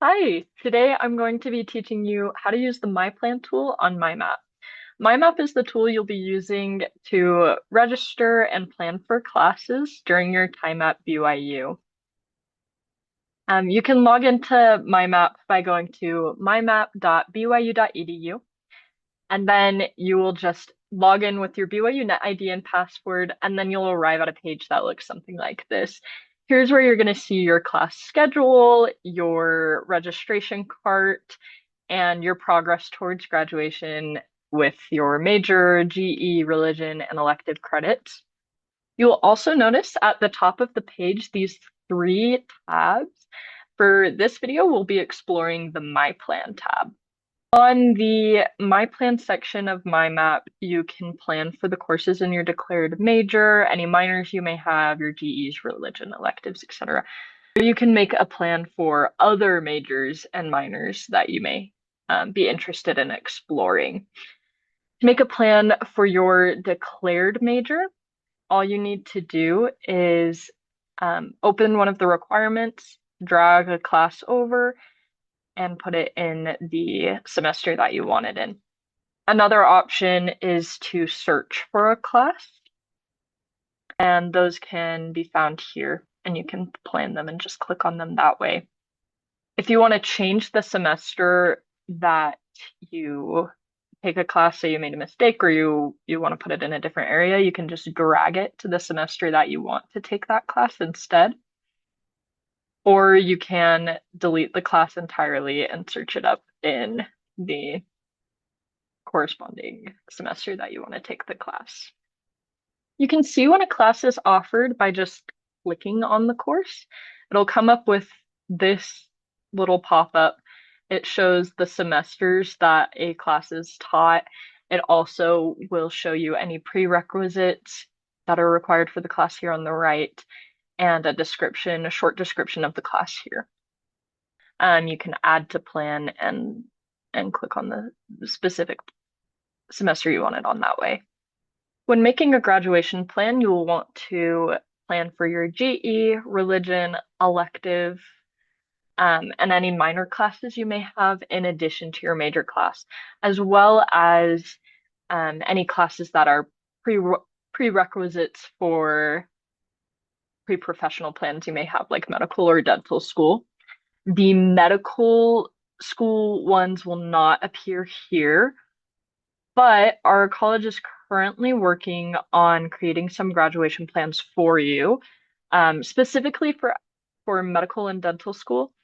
Hi, today I'm going to be teaching you how to use the MyPlan tool on MyMap. MyMap is the tool you'll be using to register and plan for classes during your time at BYU. You can log into MyMap by going to mymap.byu.edu, and then you will just log in with your BYU Net ID and password, and then you'll arrive at a page that looks something like this. Here's where you're going to see your class schedule, your registration cart, and your progress towards graduation with your major, GE, religion, and elective credits. You'll also notice at the top of the page these three tabs. For this video, we'll be exploring the My Plan tab. On the My Plan section of My Map, you can plan for the courses in your declared major, any minors you may have, your GEs, religion, electives, etc. You can make a plan for other majors and minors that you may be interested in exploring. To make a plan for your declared major, all you need to do is open one of the requirements, drag a class over, and put it in the semester that you want it in. Another option is to search for a class, and those can be found here, and you can plan them and just click on them that way. If you want to change the semester that you take a class, say you made a mistake or you want to put it in a different area, you can just drag it to the semester that you want to take that class instead. Or you can delete the class entirely and search it up in the corresponding semester that you want to take the class. You can see when a class is offered by just clicking on the course. It'll come up with this little pop-up. It shows the semesters that a class is taught. It also will show you any prerequisites that are required for the class here on the right, and a description, a short description of the class here. You can add to plan and click on the specific semester you want it on that way. When making a graduation plan, you will want to plan for your GE, religion, elective, and any minor classes you may have in addition to your major class, as well as any classes that are prerequisites for pre-professional plans you may have, like medical or dental school. The medical school ones will not appear here, but our college is currently working on creating some graduation plans for you, specifically for medical and dental school.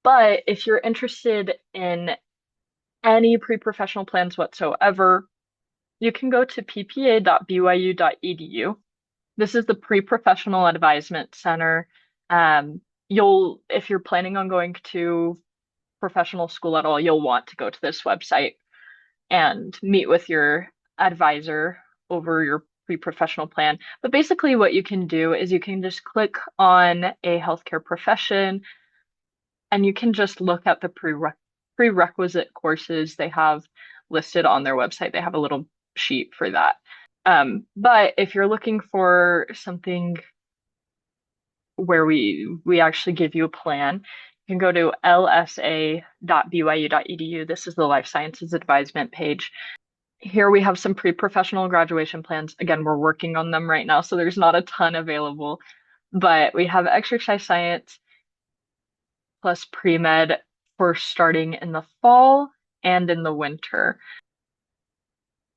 But if you're interested in any pre-professional plans whatsoever, you can go to ppa.byu.edu. This is the Pre-Professional Advisement Center. If you're planning on going to professional school at all, you'll want to go to this website and meet with your advisor over your pre-professional plan. But basically what you can do is you can just click on a healthcare profession and you can just look at the prerequisite courses they have listed on their website. They have a little sheet for that. But if you're looking for something where we actually give you a plan, you can go to lsa.byu.edu. This is the Life Sciences Advisement page. Here we have some pre-professional graduation plans. Again, we're working on them right now, so there's not a ton available, but we have exercise science plus pre-med for starting in the fall and in the winter.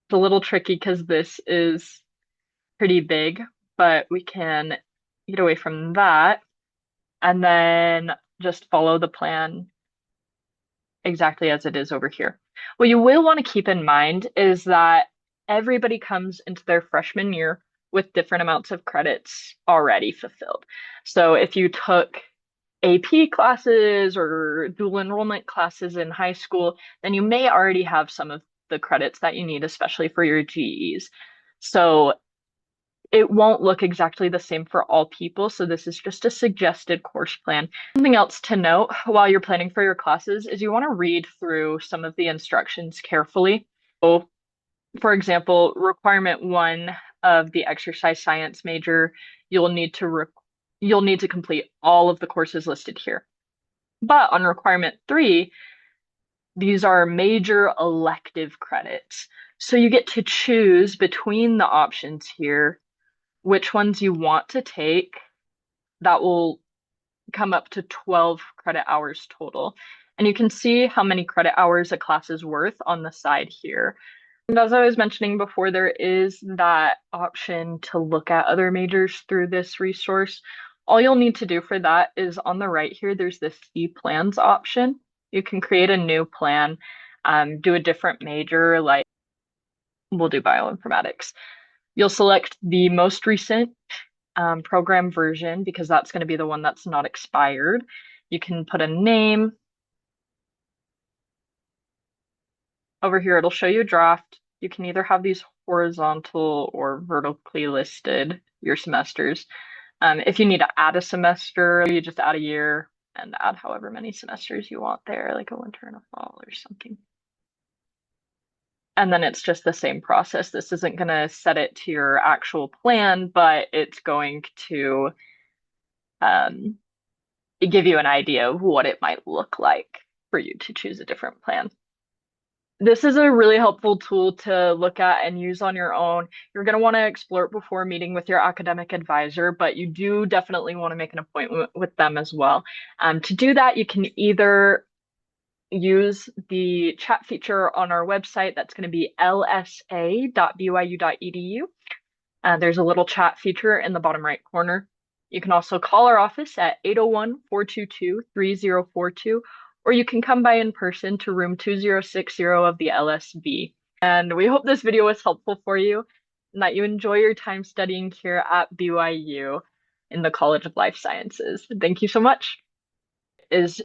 It's a little tricky because this is pretty big, but we can get away from that and then just follow the plan exactly as it is over here. What you will want to keep in mind is that everybody comes into their freshman year with different amounts of credits already fulfilled. So if you took AP classes or dual enrollment classes in high school, then you may already have some of the credits that you need, especially for your GEs. So it won't look exactly the same for all people, so this is just a suggested course plan. Something else to note while you're planning for your classes is you want to read through some of the instructions carefully. So, for example, requirement 1 of the exercise science major, you'll need to complete all of the courses listed here. But on requirement three, these are major elective credits. So you get to choose between the options here which ones you want to take. That will come up to 12 credit hours total. And you can see how many credit hours a class is worth on the side here. And as I was mentioning before, there is that option to look at other majors through this resource. All you'll need to do for that is on the right here, there's this See Plans option. You can create a new plan, do a different major, like we'll do bioinformatics. You'll select the most recent program version because that's going to be the one that's not expired. You can put a name. Over here, it'll show you a draft. You can either have these horizontal or vertically listed, your semesters. If you need to add a semester, you just add a year and add however many semesters you want there, like a winter and a fall or something. And then it's just the same process. This isn't going to set it to your actual plan, but it's going to um, give you an idea of what it might look like for you to choose a different plan. This is a really helpful tool to look at and use on your own. You're going to want to explore it before meeting with your academic advisor, but you do definitely want to make an appointment with them as well. To do that, you can either use the chat feature on our website. That's going to be lsa.byu.edu. There's a little chat feature in the bottom right corner. You can also call our office at 801-422-3042, or you can come by in person to room 2060 of the LSB. And we hope this video was helpful for you and that you enjoy your time studying here at BYU in the College of Life Sciences. Thank you so much. Is